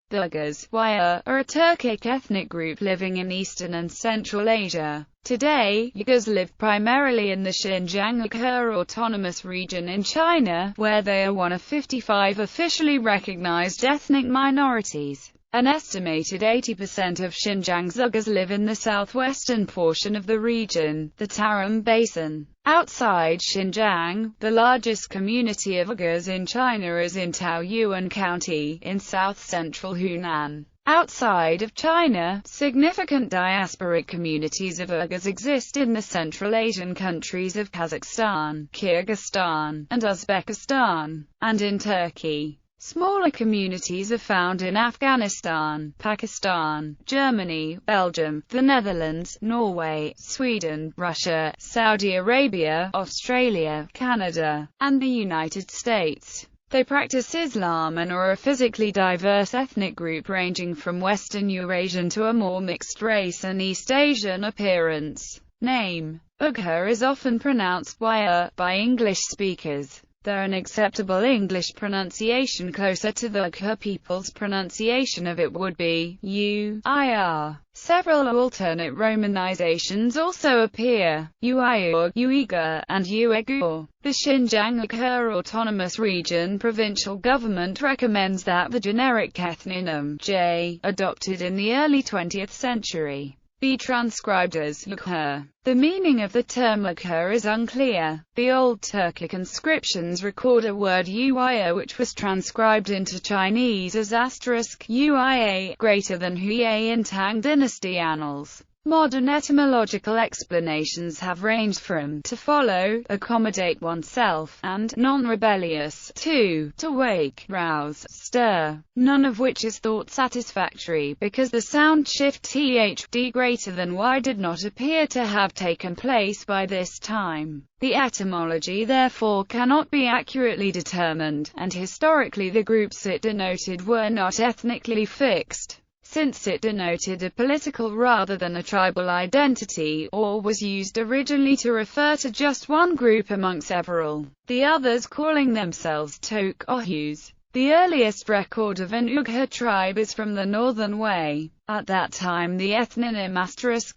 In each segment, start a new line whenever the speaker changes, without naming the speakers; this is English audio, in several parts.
The Uyghurs are a Turkic ethnic group living in Eastern and Central Asia. Today, Uyghurs live primarily in the Xinjiang Uyghur Autonomous Region in China, where they are one of 55 officially recognized ethnic minorities. An estimated 80% of Xinjiang's Uyghurs live in the southwestern portion of the region, the Tarim Basin. Outside Xinjiang, the largest community of Uyghurs in China is in Taoyuan County, in south-central Hunan. Outside of China, significant diasporic communities of Uyghurs exist in the Central Asian countries of Kazakhstan, Kyrgyzstan, and Uzbekistan, and in Turkey. Smaller communities are found in Afghanistan, Pakistan, Germany, Belgium, the Netherlands, Norway, Sweden, Russia, Saudi Arabia, Australia, Canada, and the United States. They practice Islam and are a physically diverse ethnic group ranging from Western Eurasian to a more mixed race and East Asian appearance. Name: Uyghur is often pronounced Wéiwúěr by English speakers, though an acceptable English pronunciation closer to the Uyghur people's pronunciation of it would be Uyghur. Several alternate romanizations also appear: Wéiwúěr, Uyghur, and Uyghur. The Xinjiang Uyghur Autonomous Region provincial government recommends that the generic ethnonym J, adopted in the early 20th century, be transcribed as Uyghur. The meaning of the term Uyghur is unclear. The old Turkic inscriptions record a word Uyghur which was transcribed into Chinese as *Uya greater than Huye in Tang dynasty annals. Modern etymological explanations have ranged from to follow, accommodate oneself, and non-rebellious to wake, rouse, stir, none of which is thought satisfactory because the sound shift thd greater than y did not appear to have taken place by this time. The etymology therefore cannot be accurately determined, and historically the groups it denoted were not ethnically fixed, since it denoted a political rather than a tribal identity, or was used originally to refer to just one group among several, the others calling themselves Tokohus. The earliest record of an Uyghur tribe is from the Northern Wei. At that time the ethnonym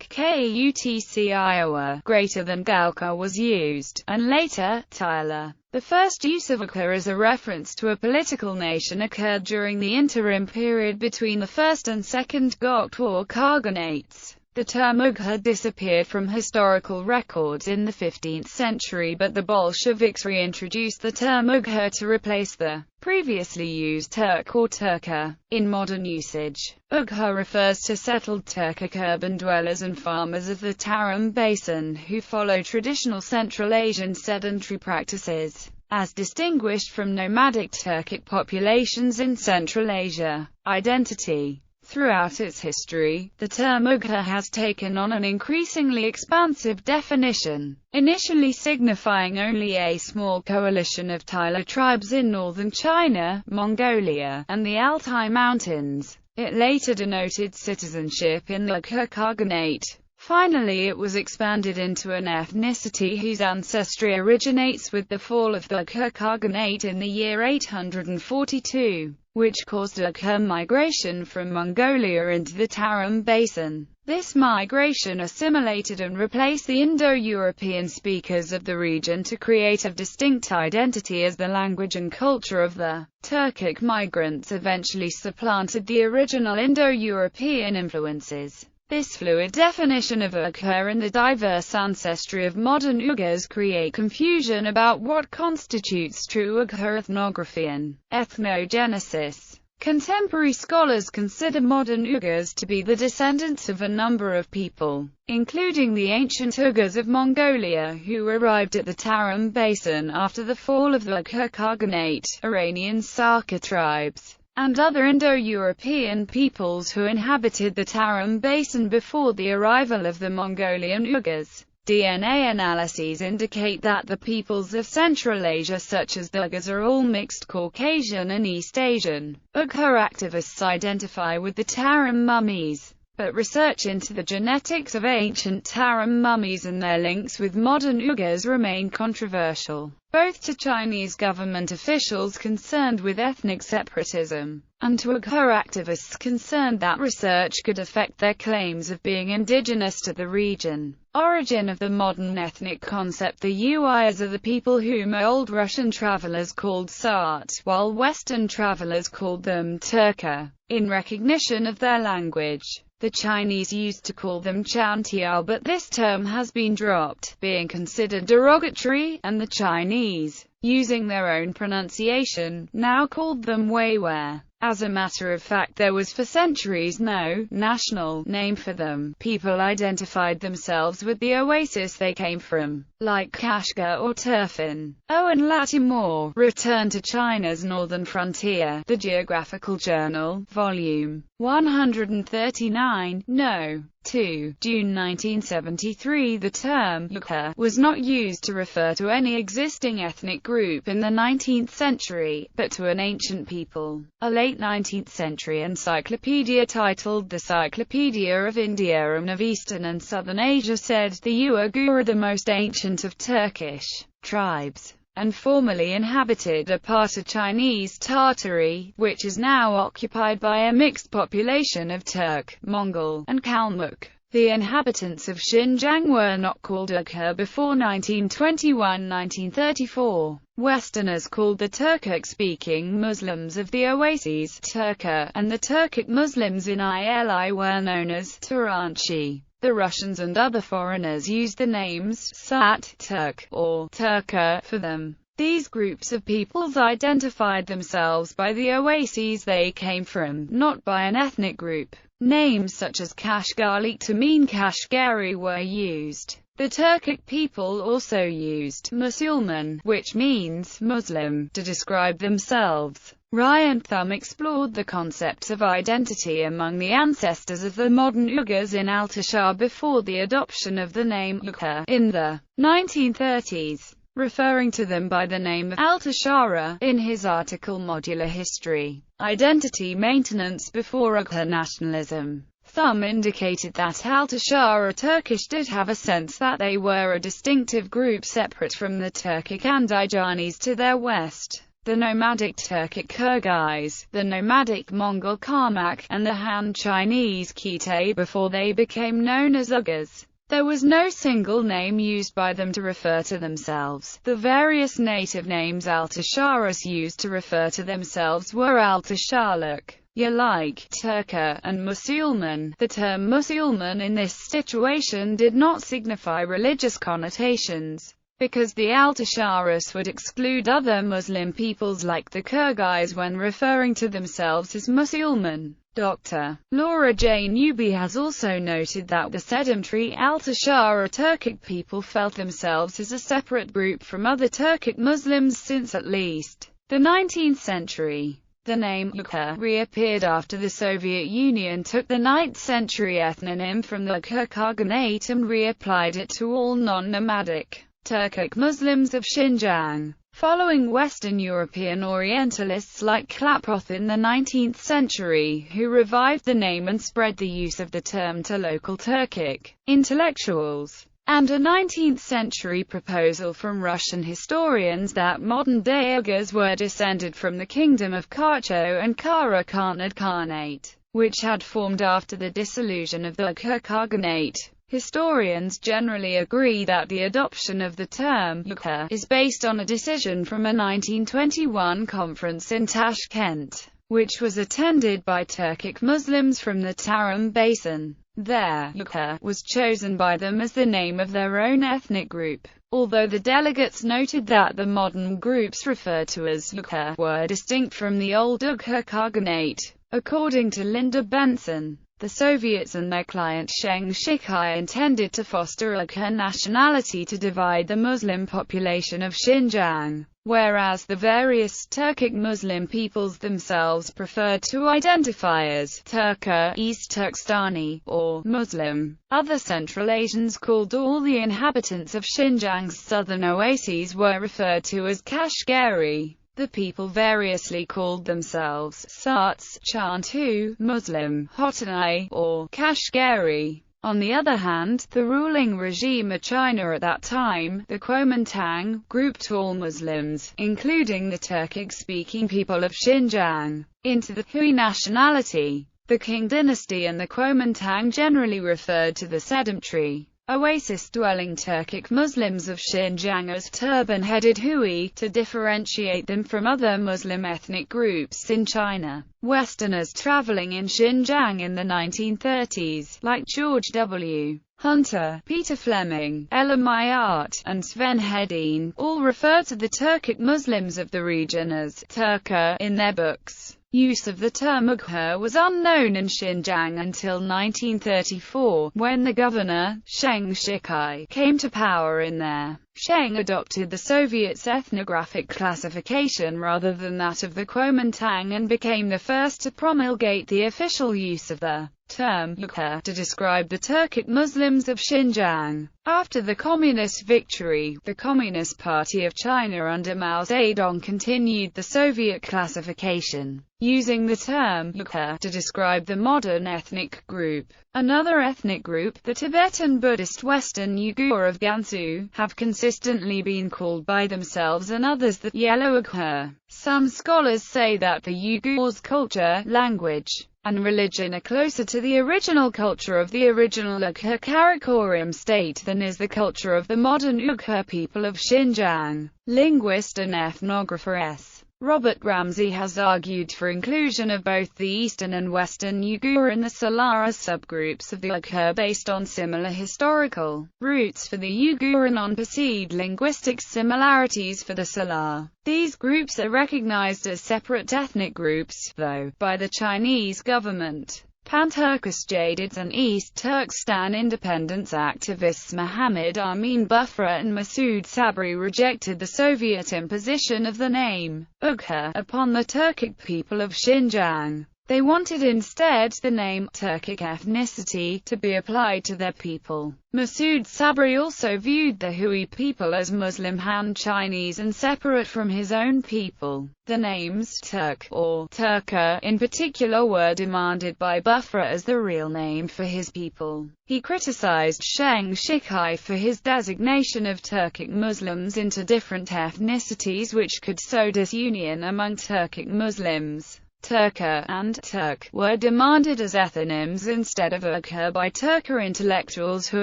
*Kutc Iowa greater than Gaukar was used, and later, Tyler. The first use of Uyghur as a reference to a political nation occurred during the interim period between the First and Second Goktur Khaganates. The term Uyghur disappeared from historical records in the 15th century, but the Bolsheviks reintroduced the term Uyghur to replace the previously used Turk or Turka. In modern usage, Uyghur refers to settled Turkic urban dwellers and farmers of the Tarim Basin who follow traditional Central Asian sedentary practices, as distinguished from nomadic Turkic populations in Central Asia. Identity. Throughout its history, the term Uyghur has taken on an increasingly expansive definition. Initially signifying only a small coalition of Tyler tribes in northern China, Mongolia, and the Altai Mountains, it later denoted citizenship in the Uyghur Khaganate. Finally it was expanded into an ethnicity whose ancestry originates with the fall of the Uyghur Khaganate in the year 842, which caused Uyghur migration from Mongolia into the Tarim Basin. This migration assimilated and replaced the Indo-European speakers of the region to create a distinct identity as the language and culture of the Turkic migrants eventually supplanted the original Indo-European influences. This fluid definition of Uyghur and the diverse ancestry of modern Uyghurs create confusion about what constitutes true Uyghur ethnography and ethnogenesis. Contemporary scholars consider modern Uyghurs to be the descendants of a number of people, including the ancient Uyghurs of Mongolia who arrived at the Tarim Basin after the fall of the Uyghur Khaganate, Iranian Saka tribes, and other Indo-European peoples who inhabited the Tarim Basin before the arrival of the Mongolian Uyghurs. DNA analyses indicate that the peoples of Central Asia such as the Uyghurs are all mixed Caucasian and East Asian. Uyghur activists identify with the Tarim mummies, but research into the genetics of ancient Tarim mummies and their links with modern Uyghurs remain controversial, both to Chinese government officials concerned with ethnic separatism, and to Uyghur activists concerned that research could affect their claims of being indigenous to the region. Origin of the modern ethnic concept. The Uyghurs are the people whom old Russian travelers called Sart, while Western travelers called them Turka, in recognition of their language. The Chinese used to call them Chantiao, but this term has been dropped, being considered derogatory, and the Chinese, using their own pronunciation, now called them Wéiwúěr. As a matter of fact, there was for centuries no national name for them. People identified themselves with the oasis they came from, like Kashgar or Turfan. Owen Lattimore, Return to China's Northern Frontier, The Geographical Journal, Volume 139, No. 2, June 1973. The term ʔʊjʁżʁ was not used to refer to any existing ethnic group in the 19th century, but to an ancient people. A late 19th century encyclopedia titled The Cyclopedia of India and of Eastern and Southern Asia said the Uyghur are the most ancient of Turkish tribes, and formerly inhabited a part of Chinese Tartary, which is now occupied by a mixed population of Turk, Mongol, and Kalmuk. The inhabitants of Xinjiang were not called Uyghur before 1921–1934. Westerners called the Turkic-speaking Muslims of the oases Turka, and the Turkic Muslims in Ili were known as Turanchi. The Russians and other foreigners used the names Sat, Turk, or Turka for them. These groups of peoples identified themselves by the oases they came from, not by an ethnic group. Names such as Kashgarli to mean Kashgari were used. The Turkic people also used Musulman, which means Muslim, to describe themselves. Ryan Thum explored the concepts of identity among the ancestors of the modern Uyghurs in Altashar before the adoption of the name Uyghur in the 1930s, referring to them by the name of Altashara in his article Modular History, Identity Maintenance Before Uyghur Nationalism. Thum indicated that Altashara Turkish did have a sense that they were a distinctive group separate from the Turkic Andijanis to their west, the nomadic Turkic Kyrgyz, the nomadic Mongol Karmak, and the Han Chinese Khite before they became known as Uyghurs. There was no single name used by them to refer to themselves. The various native names Altasharas used to refer to themselves were Altasharluk, Yalik, Turka, and Musulman. The term Musulman in this situation did not signify religious connotations, because the Altasharas would exclude other Muslim peoples like the Kyrgyz when referring to themselves as Musulman. Dr. Laura J. Newby has also noted that the sedentary Altashara Turkic people felt themselves as a separate group from other Turkic Muslims since at least the 19th century. The name Uyghur reappeared after the Soviet Union took the 9th century ethnonym from the Uyghur Khaganate and reapplied it to all non-nomadic Turkic Muslims of Xinjiang. Following Western European Orientalists like Klaproth in the 19th century, who revived the name and spread the use of the term to local Turkic intellectuals, and a 19th century proposal from Russian historians that modern-day Uyghurs were descended from the kingdom of Kharcho and Kara Khanate Khanate, which had formed after the dissolution of the Uyghur Khaganate. Historians generally agree that the adoption of the term Uyghur is based on a decision from a 1921 conference in Tashkent, which was attended by Turkic Muslims from the Tarim Basin. There, Uyghur was chosen by them as the name of their own ethnic group, although the delegates noted that the modern groups referred to as Uyghur were distinct from the old Uyghur Khaganate. According to Linda Benson, the Soviets and their client Sheng Shikai intended to foster Uyghur nationality to divide the Muslim population of Xinjiang, whereas the various Turkic Muslim peoples themselves preferred to identify as Turka, East Turkestani, or Muslim. Other Central Asians called all the inhabitants of Xinjiang's southern oases were referred to as Kashgari. The people variously called themselves Sarts, Chantu, Muslim, Khotanai, or Kashgari. On the other hand, the ruling regime of China at that time, the Kuomintang, grouped all Muslims, including the Turkic-speaking people of Xinjiang, into the Hui nationality. The Qing dynasty and the Kuomintang generally referred to the sedentary, oasis-dwelling Turkic Muslims of Xinjiang as turban-headed Hui, to differentiate them from other Muslim ethnic groups in China. Westerners traveling in Xinjiang in the 1930s, like George W. Hunter, Peter Fleming, Ella Mayart, and Sven Hedin, all refer to the Turkic Muslims of the region as Turka in their books. Use of the term ʔʊjʁʊः was unknown in Xinjiang until 1934, when the governor, Sheng Shikai, came to power in there. Sheng adopted the Soviet's ethnographic classification rather than that of the Kuomintang and became the first to promulgate the official use of the term ʔʊjʁʊः to describe the Turkic Muslims of Xinjiang. After the communist victory, the Communist Party of China under Mao Zedong continued the Soviet classification, using the term ʔʊjʁʊः to describe the modern ethnic group. Another ethnic group, the Tibetan Buddhist Western Uyghur of Gansu, have consistently been called by themselves and others the Yellow Uyghur. Some scholars say that the Uyghurs' culture, language, and religion are closer to the original culture of the original Uyghur Karakoram state than is the culture of the modern Uyghur people of Xinjiang. Linguist and ethnographer S. Robert Ramsey has argued for inclusion of both the Eastern and Western Uyghur in the Salar as subgroups of the Uyghur based on similar historical roots for the Uyghur and on perceived linguistic similarities for the Salar. These groups are recognized as separate ethnic groups, though, by the Chinese government. Pan-Turkish Jadids and East Turkestan independence activists Mohammad Amin Bufra and Masoud Sabri rejected the Soviet imposition of the name ʔʊjʁʊः upon the Turkic people of Xinjiang. They wanted instead the name Turkic ethnicity to be applied to their people. Masoud Sabri also viewed the Hui people as Muslim Han Chinese and separate from his own people. The names Turk or Turka in particular were demanded by Bufra as the real name for his people. He criticized Sheng Shikai for his designation of Turkic Muslims into different ethnicities which could sow disunion among Turkic Muslims. Turka and Turk were demanded as ethonyms instead of ʔʊjʁʊः by Turka intellectuals who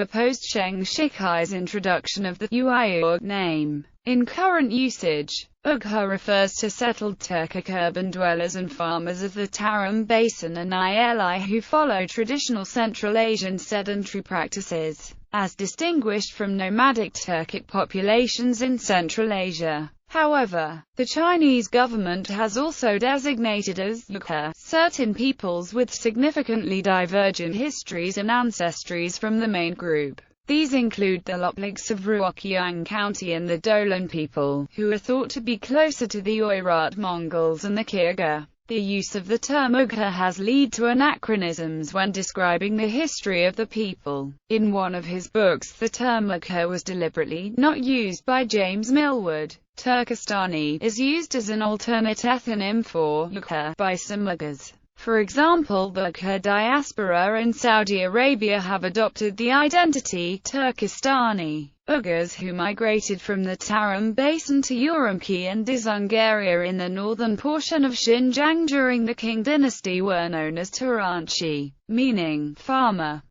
opposed Sheng Shikai's introduction of the Wéiwúěr name. In current usage, ʔʊjʁʊः refers to settled Turkic urban dwellers and farmers of the Tarim Basin and Ili who follow traditional Central Asian sedentary practices, as distinguished from nomadic Turkic populations in Central Asia. However, the Chinese government has also designated as ʔʊjʁʊः certain peoples with significantly divergent histories and ancestries from the main group. These include the Loplegs of Ruoqiang County and the Doron people, who are thought to be closer to the Oirat Mongols and the ʔiղăr. The use of the term ʔʊjʁʊः has led to anachronisms when describing the history of the people. In one of his books, the term ʔʊjʁʊः was deliberately not used by James Millward. Turkestani is used as an alternate ethnonym for ʔʊjʁʊः by some Uyghurs. For example, the Uyghur diaspora in Saudi Arabia have adopted the identity Turkestani. Uyghurs who migrated from the Tarim Basin to Urumqi and Dzungaria in the northern portion of Xinjiang during the Qing dynasty were known as Turanchi, meaning farmer.